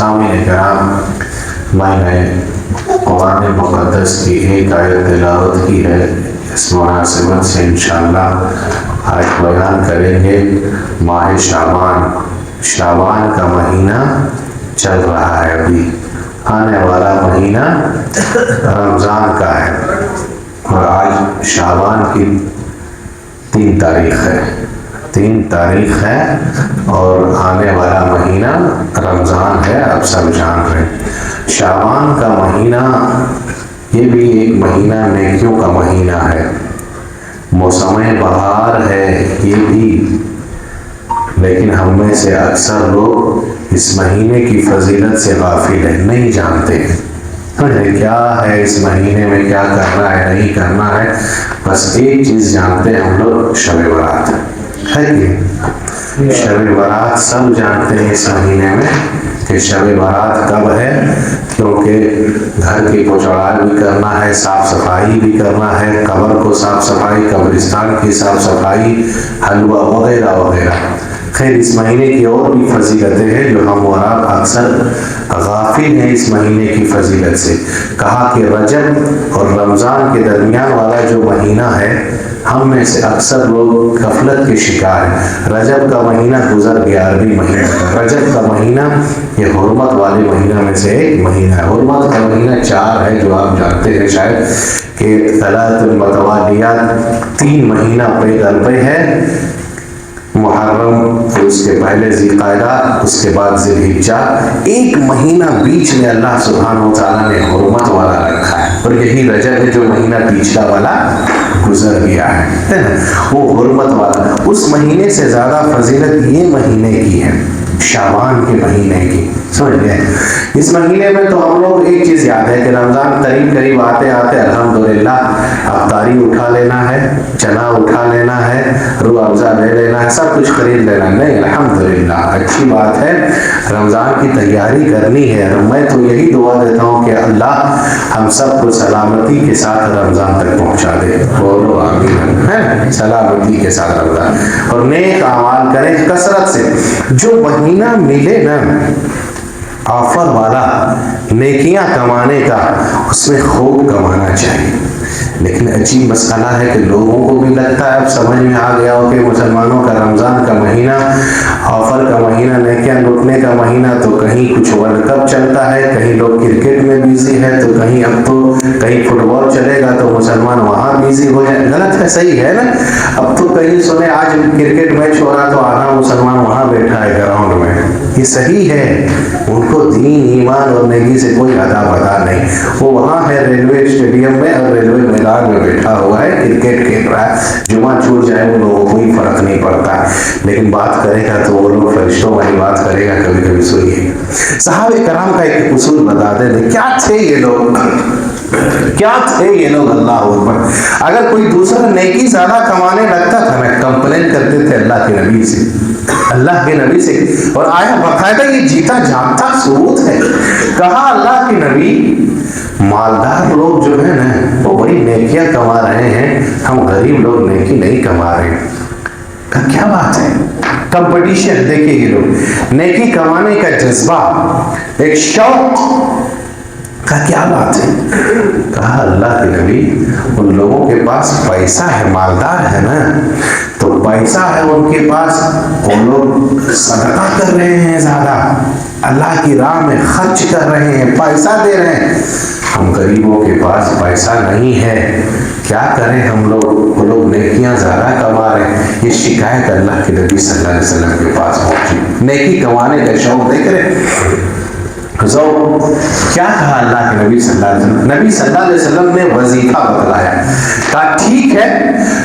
سامعین کرام، میں نے قرآن مقدس کی ایک آیت تلاوت کی ہے، اس مناسبت سے انشاءاللہ آج بیان کریں گے۔ ماہ شعبان کا مہینہ چل رہا ہے، ابھی آنے والا مہینہ رمضان کا ہے، اور آج شعبان کی 3 تاریخ ہے اور آنے والا مہینہ رمضان ہے، آپ سب جان رہے ہیں۔ شعبان کا مہینہ یہ بھی ایک مہینہ نیکیوں کا مہینہ ہے، موسم بہار ہے یہ بھی، لیکن ہم میں سے اکثر لوگ اس مہینے کی فضیلت سے غافل ہیں، نہیں جانتے ہیں کیا ہے اس مہینے میں، کیا کرنا ہے نہیں کرنا ہے۔ بس ایک چیز جانتے ہیں ہم لوگ، شب برات ہے کہ شب برات سب جانتے ہیں اس مہینے میں کہ شب برات کب ہے، کیونکہ گھر کی پچڑال بھی کرنا ہے، صاف صفائی بھی کرنا ہے، قبر کو صاف صفائی، قبرستان کی صاف صفائی، حلوہ وغیرہ وغیرہ۔ خیر اس مہینے کی اور بھی فضیلتیں ہیں جو ہم اور آپ اکثر غافل ہیں اس مہینے کی فضیلت سے۔ کہا کہ رجب اور رمضان کے درمیان والا جو مہینہ ہے، ہم میں سے اکثر لوگ غفلت کے شکار ہیں۔ رجب کا مہینہ گزر گیا، عربی مہینہ رجب کا مہینہ یہ حرمت والے مہینہ میں سے ایک مہینہ ہے۔ حرمت کا مہینہ 4 ہے جو آپ جانتے ہیں شاید، کہ ثلاث متوالیات 3 مہینہ پہ در پہ ہے، محرم، پھر اس کے پہلے ذی القعدہ، اس کے بعد ذی الحجہ، ایک مہینہ بیچ میں اللہ سبحانہ و تعالیٰ نے حرمت والا رکھا ہے، اور یہی رجب ہے جو مہینہ پچھلا والا گزر گیا ہے نا، وہ حرمت والا۔ اس مہینے سے زیادہ فضیلت یہ مہینے کی ہے، شعبان کے مہینے کی، سمجھ گئے؟ اس مہینے میں تو ہم لوگ ایک چیز یاد ہے کہ رمضان قریب آتے آتے الحمدللہ افطاری اٹھا لینا ہے، چنا اٹھا لینا ہے، روح افزا لے لینا ہے، سب کچھ خرید لینا ہے۔ نہیں، الحمدللہ اچھی بات ہے، رمضان کی تیاری کرنی ہے۔ میں تو یہی دعا دیتا ہوں کہ اللہ ہم سب کو سلامتی کے ساتھ رمضان تک پہنچا دے، بولو آمین، سلامتی کے ساتھ رمضان، اور نیک اعمال کریں کثرت سے۔ جو مہینہ ملے نا آفر والا نیکیاں کمانے کا، اس میں خوب کمانا چاہیے۔ لیکن عجیب مسئلہ ہے کہ لوگوں کو بھی لگتا ہے، اب سمجھ میں آ گیا ہو کہ مسلمانوں کا رمضان کا مہینہ آفر کا مہینہ، نیکیاں لوٹنے کا مہینہ، تو کہیں کچھ ورلڈ کپ چلتا ہے، کہیں لوگ کرکٹ میں بیزی ہے، تو کہیں اب تو کہیں فٹ بال چلے گا تو مسلمان وہاں بیزی ہو جائے۔ غلط ہے، صحیح ہے نا؟ اب تو کہیں سنے آج کرکٹ میچ ہو رہا تو آدھا مسلمان وہاں بیٹھا ہے گراؤنڈ میں، یہ صحیح ہے؟ ان کو دین، ایمان اور نیکی سے کوئی ادا پتا نہیں، وہ وہاں ہے ریلوے اسٹیڈیم میں اور ریلوے میدان میں بیٹھا ہوا ہے، کرکٹ کھیل رہا ہے، جمعہ چھوٹ جائے وہ لوگوں کو کوئی فرق نہیں پڑتا۔ لیکن بات کرے گا تو وہ لوگ فرشتوں والی بات کرے گا، کبھی کبھی سنیے۔ صحابہ کرام کا ایک اصول بتا دیں، کیا تھے یہ لوگ، اللہ اکبر۔ اگر کوئی دوسرا نیکی زیادہ کمانے لگتا تھا نا، کمپلین کرتے تھے اللہ کے نبی سے، اور آیا باقاعدہ یہ جیتا جاگتا ثبوت ہے۔ کہا اللہ کے نبی، مالدار لوگ جو ہیں نا وہ بڑی نیکیاں کما رہے ہیں، ہم غریب لوگ نیکی نہیں کما رہے ہیں۔ کیا بات ہے؟ کمپٹیشن دیکھیں، یہ لوگ نیکی کمانے کا جذبہ، ایک شوق کا، کیا بات ہے؟ کہا اللہ کے نبی، ان لوگوں کے پاس پیسہ ہے، مالدار ہے نا، تو پیسہ ہے ان کے پاس، وہ لوگ صدقہ کر رہے ہیں، زیادہ اللہ کی راہ میں خرچ کر رہے ہیں، پیسہ دے رہے ہیں۔ ہم غریبوں کے پاس پیسہ نہیں ہے، کیا کریں ہم لوگ؟ وہ لوگ نیکیاں زیادہ کما رہے ہیں۔ یہ شکایت اللہ کے نبی صلی اللہ علیہ وسلم کے پاس پہنچی، نیکی کمانے کا شوق دیکھ رہے۔ کیا کہا اللہ کے نبی صلی اللہ علیہ وسلم؟ نبی صلی اللہ علیہ وسلم نے وظیفہ بتلایا، کہا ٹھیک ہے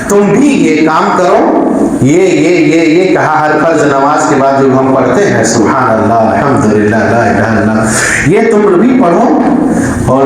تم بھی یہ کام کرو، یہ کہا ہر فرض نماز کے بعد جو ہم پڑھتے ہیں، سبحان اللہ، الحمدللہ، لا الہ الا اللہ، یہ تم بھی پڑھو، اور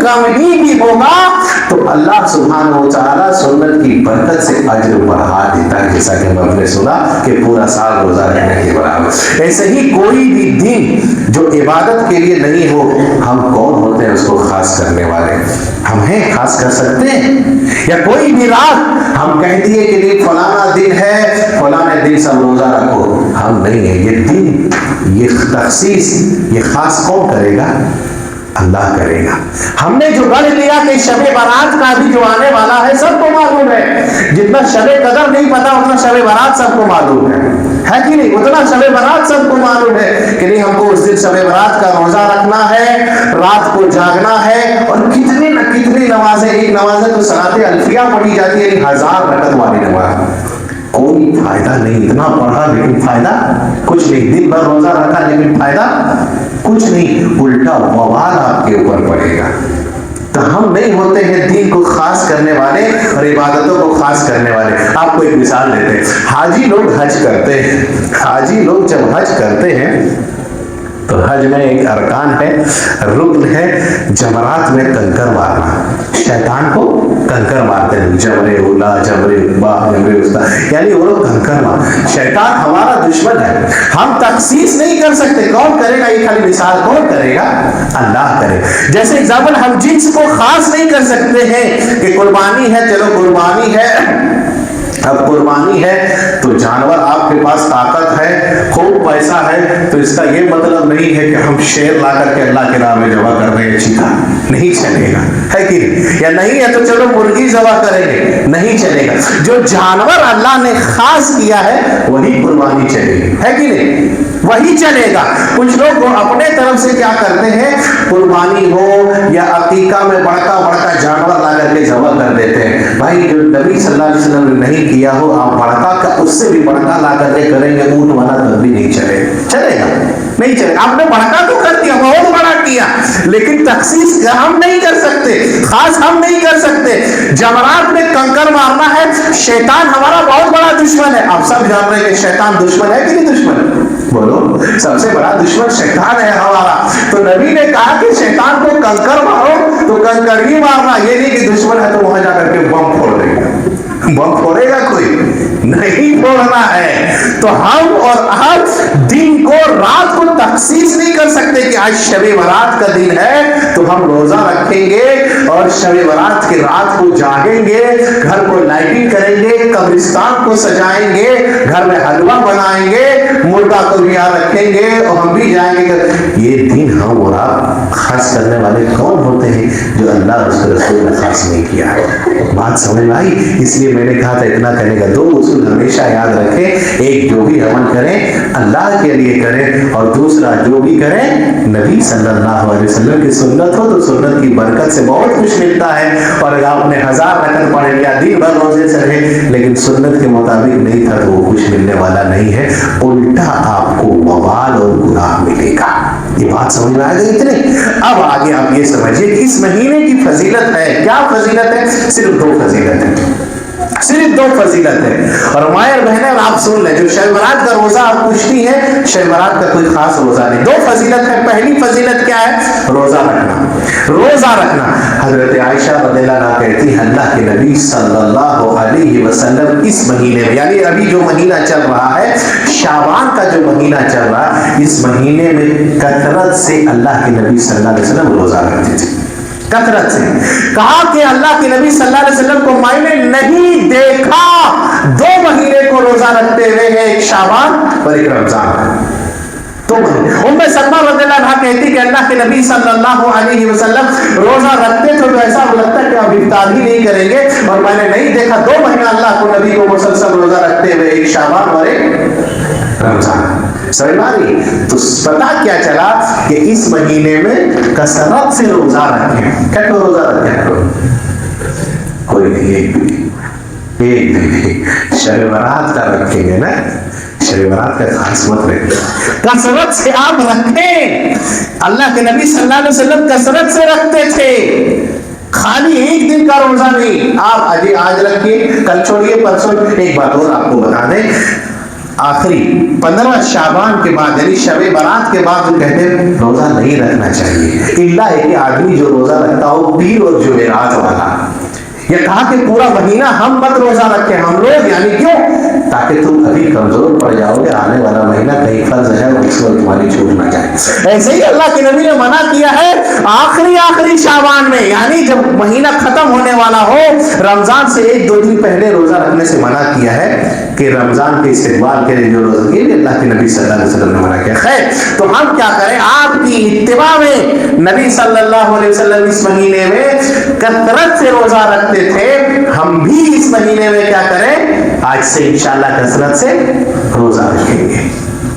کم ہی بھی ہوگا تو اللہ سبحانہ و تعالیٰ سنت کی برکت سے اجر بڑھا دیتا ہے، جیسا کہ ہم نے سنا کہ پورا سال روزہ رہنے کے برابر۔ ایسے ہی کوئی بھی دن جو عبادت کے لیے نہیں ہو، ہم کون ہوتے ہیں اس کو خاص کرنے والے؟ ہم ہیں خاص کر سکتے ہیں؟ یا کوئی بھی رات ہم کہہ دیے کہ نہیں فلانا دن ہے، فلانے دن سب روزہ رکھو، ہم نہیں ہیں۔ یہ دن، یہ تخصیص، یہ خاص کون کرے گا؟ اللہ کرے گا۔ ہم نے جو گڑھ لیا کہ شب برات کا بھی جو آنے والا ہے سب کو معلوم ہے، جتنا شب قدر نہیں پتا اتنا شب برات سب کو معلوم ہے کہ نہیں؟ اتنا شب برات سب کو معلوم ہے کہ نہیں ہم کو اس دن شب برات کا روزہ رکھنا ہے، رات کو جاگنا ہے، اور کتنی نہ کتنی نمازیں، ایک نماز تو صلاۃ الفیہ پڑھی جاتی ہے، 1000 رکعت والی نماز۔ کوئی فائدہ نہیں، اتنا پڑھا لیکن فائدہ کچھ نہیں، دن بھر روزہ رکھا لیکن فائدہ کچھ نہیں، الٹا وبال آپ کے اوپر پڑے گا۔ تو ہم نہیں ہوتے ہیں دین کو خاص کرنے والے اور عبادتوں کو خاص کرنے والے۔ آپ کو ایک مثال دیتے ہیں، حاجی لوگ حج کرتے ہیں، حاجی لوگ جب حج کرتے ہیں تو حج میں ایک ارکان ہے، رکن ہے جمرات میں کنکر مارنا۔ شیطان کو کنکر مارتے ہیں، جمرے اولا، جمرے با، جمرے وسطیٰ، یعنی وہ لوگ کنکر مار۔ شیطان ہمارا دشمن ہے، ہم تخصیص نہیں کر سکتے، کون کرے گا؟ یہ خالی مثال کون کرے گا؟ اللہ کرے۔ جیسے ایگزامپل ہم جنس کو خاص نہیں کر سکتے ہیں کہ قربانی ہے، چلو قربانی ہے، اب قربانی ہے تو جانور آپ کے پاس طاقت ہے، خوب پیسہ ہے، تو اس کا یہ مطلب نہیں ہے کہ ہم شیر لا کر کے اللہ کے نام میں ذبح کر رہے ہیں، چیتا نہیں چلے گا، ہے کہ نہیں؟ یا نہیں ہے تو چلو مرغی ذبح کریں گے، نہیں چلے گا۔ جو جانور اللہ نے خاص کیا ہے وہی قربانی چلے گی، ہے کہ نہیں؟ وہی چلے گا۔ کچھ لوگ اپنے طرف سے کیا کرتے ہیں، قربانی ہو یا عقیقہ میں بڑکا بڑکا جانور لا کر کے ذبح کر دیتے ہیں۔ بھائی جو نبی صلی اللہ علیہ وسلم نے نہیں کیا ہو، آپ بڑکا کا اس سے بھی بڑکا لا کر کے کریں گے، اونٹ والا تب بھی نہیں چلے گا، نہیں چلے گا۔ آپ نے بڑکا تو کر دیا، بہت بڑا کیا، لیکن تخصیص ہم نہیں کر سکتے، خاص ہم نہیں کر سکتے۔ جمرات میں کنکر مارنا ہے، شیطان ہمارا بہت بڑا دشمن ہے۔ آپ سب جان رہے ہیں کہ شیطان دشمن ہے کہ نہیں دشمن؟ بولو، سب سے بڑا دشمن شیطان ہے ہمارا۔ تو نبی نے کہا کہ شیطان کو کنکر مارو تو کنکر ہی مارنا، یہ نہیں کہ دشمن ہے تو وہاں جا کر کے بم پھوڑ دے گا۔ بم پھوڑے گا کوئی؟ نہیں پھوڑنا ہے۔ تو ہم اور آپ دن کو، رات کو تخصیص نہیں کر سکتے کہ آج شب برات کا دن ہے تو ہم روزہ رکھیں گے اور شب برات کی رات کو جاگیں گے، گھر کو لائٹنگ کریں گے، قبرستان کو سجائیں گے، گھر میں حلوہ بنائیں گے، مرغا کو بھی یہاں رکھیں گے اور ہم بھی جائیں گے۔ یہ دن ہم اور آپ خاص کرنے والے کون ہوتے ہیں جو اللہ اور اس کے رسول نے خاص نہیں کیا ہے؟ بات سمجھ میں آئی؟ اس لیے میں نے کہا تھا اتنا کرنے کا 2 اصول ہمیشہ یاد رکھیں، ایک جو بھی عمل کریں اللہ کے لیے کریں، اور دوسرا جو بھی کریں نبی صلی اللہ علیہ وسلم کی سنت ہو تو سنت کی برکت سے بہت کچھ ملتا ہے۔ اور اگر آپ نے 1000 رکعت پڑھ لیا، دن بھر روزے سے رہے لیکن سنت کے مطابق نہیں تھا تو وہ کچھ ملنے والا نہیں ہے، الٹا آپ کو وبال اور گناہ ملے گا۔ یہ بات سمجھ میں آ گئی اتنے؟ اب آگے آپ یہ سمجھیے کہ اس مہینے کی فضیلت ہے، کیا فضیلت ہے؟ صرف 2 فضیلت ہے، صرف 2 فضیلت ہے۔ اور مائر بہنیں آپ سن لیں، جو شب برات کا روزہ آپ پوچھتی ہیں، شب برات کا کوئی خاص روزہ نہیں، 2 فضیلت ہے۔ پہلی فضیلت کیا ہے؟ روزہ رکھنا، روزہ رکھنا۔ حضرت عائشہ رضی اللہ عنہا کہتی ہیں اللہ کے نبی صلی اللہ علیہ وسلم اس مہینے میں، یعنی ابھی جو مہینہ چل رہا ہے شعبان کا جو مہینہ چل رہا ہے، اس مہینے میں کثرت سے اللہ کے نبی صلی اللہ علیہ وسلم روزہ رکھتے تھے، کثرت سے۔ کہا کہ اللہ کے نبی صلی اللہ علیہ وسلم کو میں نے نہیں دیکھا 2 مہینے کو روزہ رکھتے ہوئے ہیں، ایک شعبان اور ایک رمضان۔ تو ام سلمہ رضی اللہ عنہا کہتی کہ اللہ کے نبی صلی اللہ علیہ وسلم روزہ رکھتے تھے تو ایسا لگتا ہے کہ اب افطار ہی نہیں کریں گے، اور میں نے نہیں دیکھا 2 مہینہ اللہ کو نبی کو مسلسل روزہ رکھتے ہوئے، ایک شعبان اور ایک رمضان۔ سمجھ میں آ رہی؟ تو پتا کیا چلا کہ اس مہینے میں کثرت سے روزہ رکھیں۔ کیا تو روزہ رکھیں؟ کوئی نہیں، ایک بھی شب برات کا رکھیں گے نا، شب برات کا خاص مت رکھیں، کثرت سے آپ رکھیں۔ اللہ کے نبی صلی اللہ علیہ وسلم کثرت سے رکھتے تھے، خالی ایک دن کا روزہ نہیں۔ آپ آج رکھیے، کل چھوڑیے، پرسوں۔ ایک بات اور آپ کو بتا دیں، آخری 15 شعبان کے بعد یعنی شب برات کے بعد جو کہتے ہیں روزہ نہیں رکھنا چاہیے الا ہے کہ آدمی جو روزہ رکھتا ہو پیر اور جمعرات والا. یہ کہا کہ پورا مہینہ ہم مت روزہ رکھیں ہم لوگ, یعنی کیوں؟ تاکہ تم ابھی کمزور پڑ جاؤ گے, آنے والا مہینہ کہیں فرض ہے اس کو تمہاری چھوٹ نہ جائے. ایسے ہی اللہ کے نبی نے منع کیا ہے آخری شعبان میں, یعنی جب مہینہ ختم ہونے والا ہو رمضان سے 1-2 دن پہلے روزہ رکھنے سے منع کیا ہے کہ رمضان کے استقبال کے لیے جو روزہ کیے اللہ کے نبی صلی اللہ علیہ وسلم نے منع کیا. خیر, تو ہم کیا کریں, آپ کی اتباع میں نبی صلی اللہ علیہ وسلم اس مہینے میں کثرت سے روزہ رکھتے تھے, ہم بھی اس مہینے میں کیا کریں, آج سے انشاءاللہ کثرت سے روزہ رکھیں گے.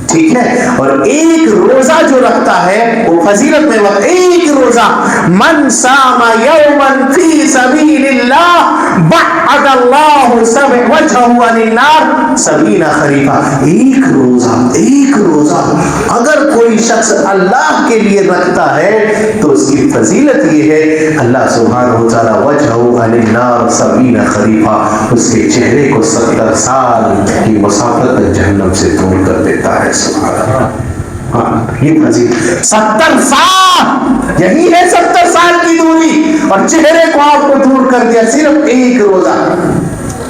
ٹھیک ہے, اور ایک روزہ جو رکھتا ہے وہ فضیلت میں وقت, ایک روزہ من صام یوما فی سبیل اللہ بعد اللہ وجہہ عن النار 70 خریفہ. ایک روزہ اگر کوئی شخص اللہ کے لیے رکھتا ہے تو اس کی فضیلت یہ ہے اللہ سبحانہ و تعالی وجہہ عن النار 70 خریفہ, اس کے چہرے کو 70 سال کی مسافت جہنم سے دور کر دیتا ہے. یہ 70 سال, یہی ہے 70 سال کی دوری, اور چہرے کو آپ کو دور کر دیا صرف ایک روزہ.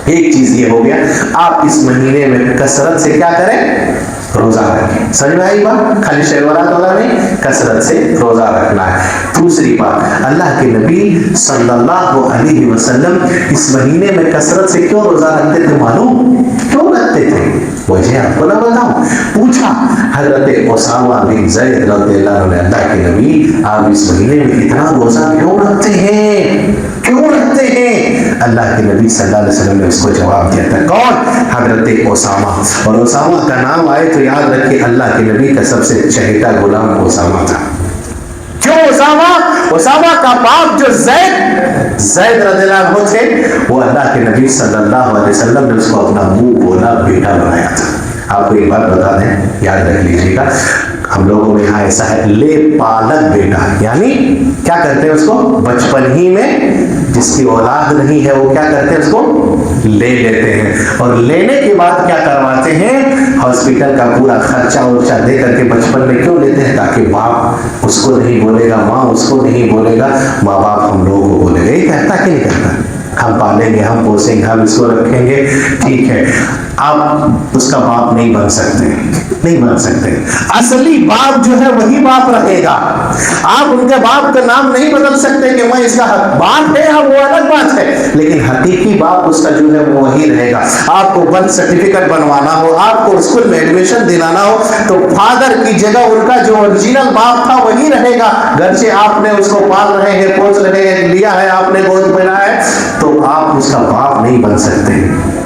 ایک چیز یہ ہو گیا, آپ اس مہینے میں کثرت سے کیا کریں, روزہ رکھیں. سمجھ میں آئی بات؟ خالی شہوات والا نہیں, کثرت سے روزہ رکھنا ہے. دوسری بات, اللہ کے نبی صلی اللہ علیہ وسلم اس مہینے میں کثرت سے کیوں روزہ رکھتے تھے معلوم؟ کیوں رکھتے تھے؟ وجہ آپ کو نہ بتاؤں. پوچھا حضرت اسامہ بن زید رضی اللہ عنہ, اللہ کے نبی آپ اس مہینے میں اتنا روزہ کیوں رکھتے ہیں, کیوں رکھتے ہیں؟ اللہ کے نبی صلی اللہ علیہ وسلم نے اس کو جواب دیا تھا. کون؟ حضرت اسامہ. اور اسامہ کا نام آئے تو یاد رکھیں اللہ کے نبی کا سب سے چہیتا غلام اسامہ تھا. کیوں اسامہ؟ اسامہ کا باپ جو زید رضی اللہ عنہ تھے, وہ اللہ کے نبی صلی اللہ علیہ وسلم نے اس کو اپنا منہ بولا بیٹا بنایا تھا. آپ کو ایک بات بتا دیں, یاد رکھ لیجیے گا, ہم لوگوں میں یہاں ایسا ہے لے پالک بیٹا, یعنی کیا کرتے ہیں اس کو بچپن ہی میں جس کی اولاد نہیں ہے وہ کیا کرتے ہیں اس کو لے لیتے ہیں, اور لینے کے بعد کیا کرواتے ہیں, ہاسپٹل کا پورا خرچہ ورچہ دے کر کے بچپن میں کیوں لیتے ہیں, تاکہ باپ اس کو نہیں بولے گا, ماں اس کو نہیں بولے گا, ماں باپ ہم لوگوں کو بولے گا. یہ کہتا کہ نہیں کہتا, ہم پالیں گے, ہم پوسیں گے, ہم اس کو رکھیں گے. ٹھیک ہے, آپ اس کا باپ نہیں بن سکتے, نہیں بن سکتے. اصلی باپ جو ہے وہی باپ رہے گا. آپ ان کے باپ کا نام نہیں بدل سکتے کہ میں اس کا باپ ہے, وہ الگ بات ہے, لیکن حقیقی باپ اس کا جو ہے وہ وہی رہے گا. آپ کو برتھ سرٹیفکیٹ بنوانا ہو, آپ کو اسکول میں ایڈمیشن دلانا ہو, تو فادر کی جگہ ان کا جو اوریجنل باپ تھا وہی رہے گا. گرچہ آپ نے اس کو پال رہے ہیں, پوس رہے ہیں, لیا ہے آپ نے, گود پہنا ہے, تو آپ اس کا باپ نہیں بن سکتے.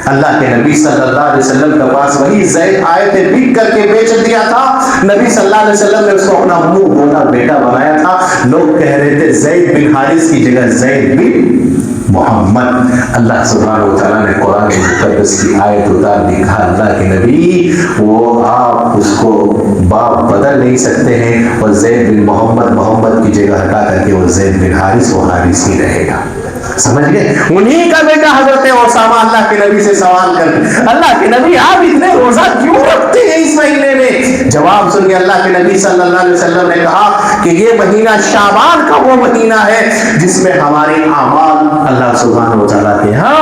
اللہ کے نبی صلی اللہ علیہ وسلم کے پاس وہی زید آئے تھے, بک کر کے بیچ دیا تھا. نبی صلی اللہ علیہ وسلم نے اس کو اپنا منہ بولا بیٹا بنایا تھا. لوگ کہہ رہے تھے زید بن حارث کی جگہ زید بن محمد. اللہ سبحانہ و تعالیٰ نے قرآن مقدس کی آیت اتار دی, کہا اللہ کے نبی وہ آپ اس کو باپ بدل نہیں سکتے ہیں, اور زید بن محمد کی جگہ ہٹا کر کے وہ زید بن حارث وہ حارث ہی رہے گا. سمجھ گئے؟ انہی کا بیٹا حضرت اسامہ اللہ کے نبی سے سوال کر, اللہ کے نبی آپ اتنے روزہ کیوں رکھتے ہیں اس مہینے میں؟ جواب سن کے اللہ کے نبی صلی اللہ علیہ وسلم نے کہا کہ یہ مہینہ شعبان کا وہ مہینہ ہے جس میں ہمارے اعمال اللہ سبحانہ و تعالیٰ کے ہاں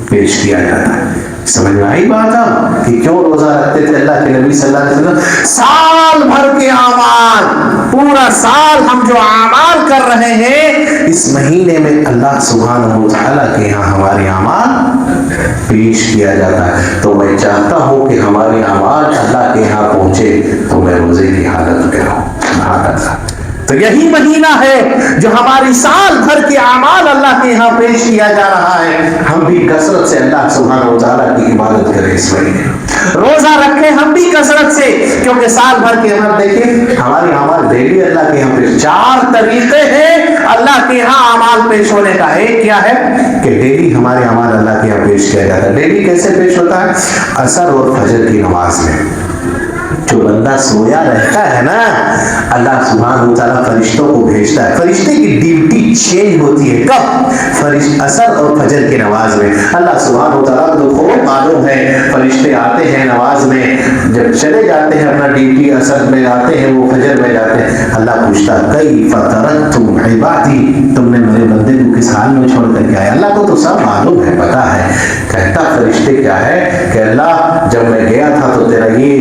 پیش کیا جاتا ہے. سمجھ میں آئی بات ہے کہ کیوں روزہ رکھتے تھے اللہ کے نبی صلی اللہ علیہ وسلم؟ سال بھر کے اعمال, پورا سال ہم جو اعمال کر رہے ہیں اس مہینے میں اللہ سبحانہ و تعالیٰ کے یہاں ہمارے اعمال پیش کیا جاتا ہے. تو میں چاہتا ہوں کہ ہمارے اعمال اللہ کے یہاں پہنچے تو میں روزے کی حالت میں رہوں. تو یہی مہینہ ہے جو ہماری سال بھر کے اعمال اللہ کے یہاں پیش کیا جا رہا ہے. ہم بھی کثرت سے اللہ سبحانہ و تعالیٰ کی عبادت کریں اس مہینے, روزہ رکھیں ہم بھی کثرت سے, کیونکہ سال بھر کے اعمال دیکھیں ہمارے اعمال ڈیلی اللہ کے یہاں پیش. 4 طریقے ہیں اللہ کے یہاں اعمال پیش ہونے کا. ایک کیا ہے کہ ڈیلی ہمارے اعمال اللہ کے یہاں پیش کیا جاتا ہے. ڈیلی کیسے پیش ہوتا ہے؟ عصر اور فجر کی نماز میں. جو بندہ سویا رہتا ہے نا اللہ سبحانہ وتعالیٰ فرشتوں کو بھیجتا ہے. فرشتے کی ڈیوٹی چینج ہوتی ہے کب؟ عصر اور فجر کی نماز میں. اللہ سبحانہ وتعالیٰ کو خوب معلوم ہے فرشتے آتے ہیں نماز میں, جب چلے جاتے ہیں اپنا ڈیوٹی, عصر میں آتے ہیں وہ فجر میں جاتے ہیں. اللہ پوچھتا کیف ترکتم عبادی, تم نے میرے بندے کو کس حال میں چھوڑ کر کے آئے؟ اللہ کو تو سب معلوم ہے, پتا ہے. کہتا فرشتے کیا ہے کہ اللہ جب میں گیا تھا تو تیرا یہ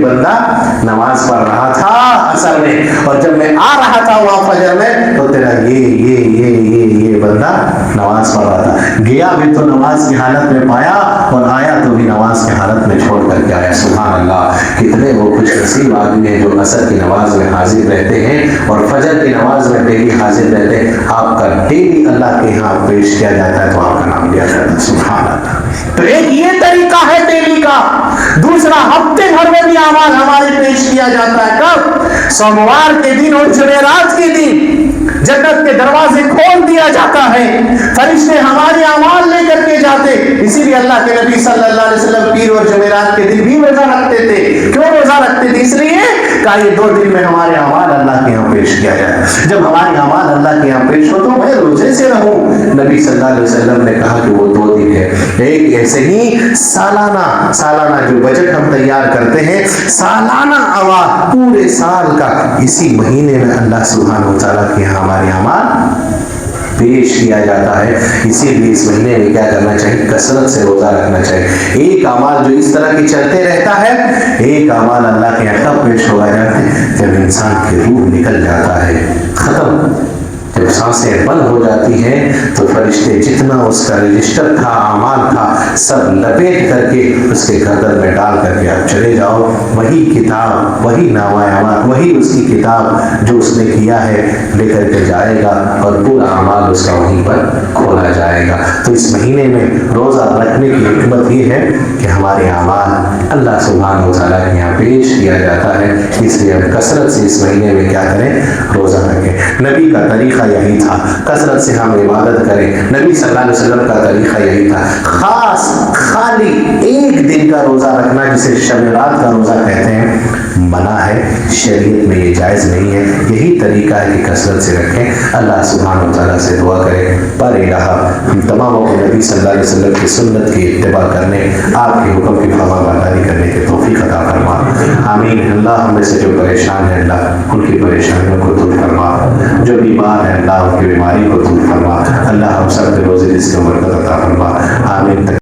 بندہ نماز پڑھ رہا تھا عصر میں, اور جب میں آ رہا تھا وہاں فجر میں تو تیرا یہ بندہ نماز پڑھ رہا تھا. گیا بھی تو نماز کی حالت میں پایا اور آیا تو بھی نماز کی حالت میں چھوڑ کر کے آیا. سبحان اللہ, کتنے وہ خوش نصیب آدمی ہیں جو عصر کی نماز میں حاضر رہتے ہیں اور فجر کی نماز میں ڈیلی حاضر رہتے ہیں. آپ کا ڈیلی اللہ کے یہاں پیش کیا جاتا ہے تو آپ کا نام لیا جاتا ہے. سبحان اللہ. تو ایک یہ طریقہ ہے ڈیلی کا. دوسرا, ہفتے بھر میں بھی اعمال ہمارے پیش کیا جاتا ہے. کب؟ سوموار کے دن اور جمعرات کے دن جنت کے دروازے کھول دیا جاتا ہے, فرشتے ہمارے اعمال لے کر کے جاتے. اسی لیے اللہ کے نبی صلی اللہ علیہ وسلم پیر اور جمعرات کے دن بھی روزہ رکھتے تھے. کیوں روزہ رکھتے تھے؟ اس لیے کہ یہ 2 دن میں ہمارے اعمال اللہ کے یہاں پیش کیا جائے. جب ہمارے اعمال اللہ کے یہاں پیش ہو تو میں روزے سے رہوں. نبی صلی اللہ علیہ وسلم نے کہا کہ وہ 2 دن ہے. ایک ایسے ہی سالانہ جو بجٹ ہم تیار کرتے ہیں, سالانہ اعمال پورے سال کا اسی مہینے میں اللہ سبحانہ وتعالیٰ کے یہاں ہمارے اعمال پیش کیا جاتا ہے. اسی لیے اس مہینے میں کیا کرنا چاہیے؟ کثرت سے روزہ رکھنا چاہیے. ایک اعمال جو اس طرح کی چلتے رہتا ہے, ایک اعمال اللہ کے یہاں تب پیش ہوا جاتا ہے جب انسان کی روح نکل جاتا ہے, ختم. جب سانسیں بند ہو جاتی ہیں تو فرشتے جتنا اس کا رجسٹر تھا, اعمال تھا, سب لپیٹ کر کے اس کے گردن میں ڈال کر کے آپ چلے جاؤ. وہی کتاب, وہی نامہ اعمال, وہی اس کی کتاب جو اس نے کیا ہے لے کر کے جائے گا اور پورا اعمال اس کا وہیں پر کھولا جائے گا. تو اس مہینے میں روزہ رکھنے کی حکمت یہ ہے کہ ہمارے اعمال اللہ سبحانہ وتعالیٰ کے یہاں پیش کیا جاتا ہے. اس لیے ہم کثرت سے اس مہینے میں کیا کریں؟ روزہ رکھیں. نبی کا طریقہ یہی تھا, کثرت سے ہم عبادت کریں. نبی صلی اللہ علیہ وسلم کا طریقہ یہی تھا. خالی ایک دن کا روزہ رکھنا جسے شب رات کا روزہ کہتے ہیں منع ہے, شریعت میں یہ جائز نہیں ہے. یہی طریقہ ہے کہ کثرت سے رکھیں. اللہ سبحانہ وتعالیٰ سے دعا کریں پر الہ ہم تماموں کو نبی صلی اللہ علیہ وسلم کی سنت کی اتباع کرنے, آپ کے حکم کی فرمانبرداری کرنے کی توفیق عطا فرما. آمین. اللہ ہم میں سے جو پریشان ہے اللہ ان کی پریشانیوں کو دور فرما, جو بیمار ہے اللہ ان کی بیماری کو دور فرما. اللہ ہم سب کے روزے رزق کو برکت عطا فرما. آمین.